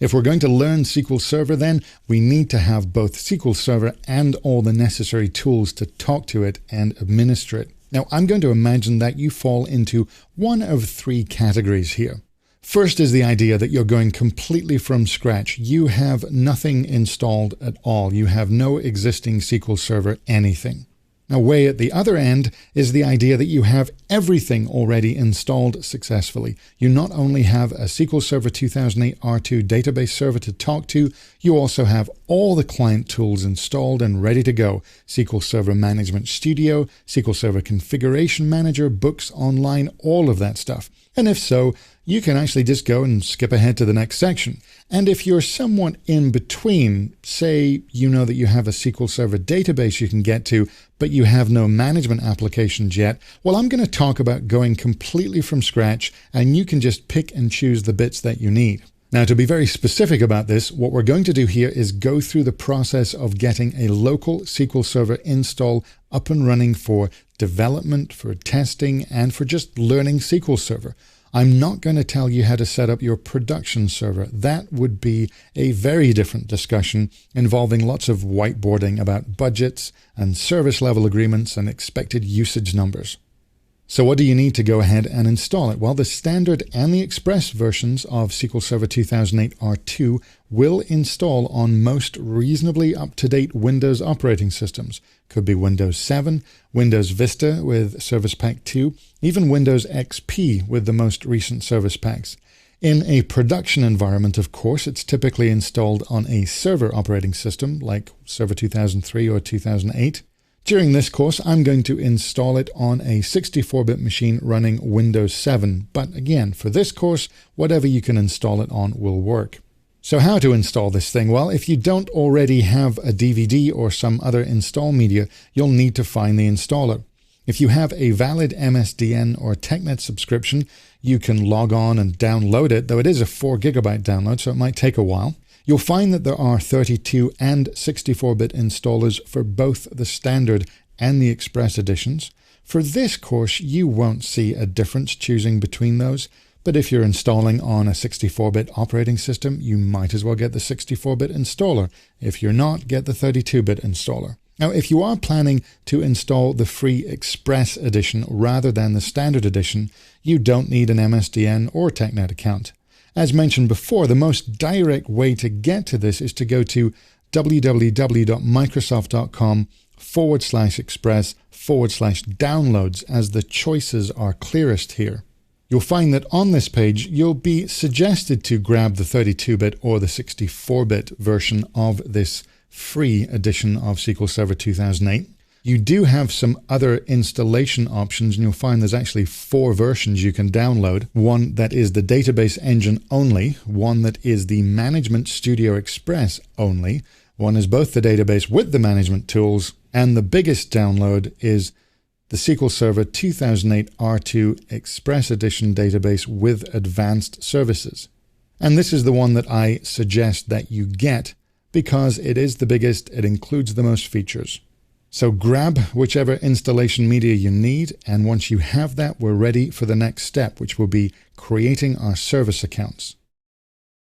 If we're going to learn SQL Server, then we need to have both SQL Server and all the necessary tools to talk to it and administer it. Now, I'm going to imagine that you fall into one of three categories here. First is the idea that you're going completely from scratch. You have nothing installed at all. You have no existing SQL Server anything. Now, way at the other end is the idea that you have everything already installed successfully. You not only have a SQL Server 2008 R2 database server to talk to, you also have all the client tools installed and ready to go. SQL Server Management Studio, SQL Server Configuration Manager, Books Online, all of that stuff. And if so, you can actually just go and skip ahead to the next section. And if you're somewhat in between, say you know that you have a SQL Server database you can get to, but you have no management applications yet, well, I'm going to talk about going completely from scratch, and you can just pick and choose the bits that you need. Now, to be very specific about this, what we're going to do here is go through the process of getting a local SQL Server install up and running for development, for testing, and for just learning SQL Server. I'm not going to tell you how to set up your production server. That would be a very different discussion involving lots of whiteboarding about budgets and service level agreements and expected usage numbers. So what do you need to go ahead and install it? Well, the standard and the express versions of SQL Server 2008 R2 will install on most reasonably up-to-date Windows operating systems. Could be Windows 7, Windows Vista with Service Pack 2, even Windows XP with the most recent service packs. In a production environment, of course, it's typically installed on a server operating system like Server 2003 or 2008. During this course, I'm going to install it on a 64-bit machine running Windows 7. But again, for this course, whatever you can install it on will work. So how to install this thing? Well, if you don't already have a DVD or some other install media, you'll need to find the installer. If you have a valid MSDN or TechNet subscription, you can log on and download it, though it is a 4 gigabyte download, so it might take a while. You'll find that there are 32 and 64-bit installers for both the standard and the express editions. For this course, you won't see a difference choosing between those, but if you're installing on a 64-bit operating system, you might as well get the 64-bit installer. If you're not, get the 32-bit installer. Now, if you are planning to install the free Express edition rather than the standard edition, you don't need an MSDN or TechNet account. As mentioned before, the most direct way to get to this is to go to www.microsoft.com/express/downloads as the choices are clearest here. You'll find that on this page, you'll be suggested to grab the 32-bit or the 64-bit version of this free edition of SQL Server 2008. You do have some other installation options, and you'll find there's actually 4 versions you can download. One that is the database engine only, one that is the Management Studio Express only, one is both the database with the management tools, and the biggest download is the SQL Server 2008 R2 Express Edition database with advanced services. And this is the one that I suggest that you get because it is the biggest, it includes the most features. So grab whichever installation media you need, and once you have that, we're ready for the next step, which will be creating our service accounts.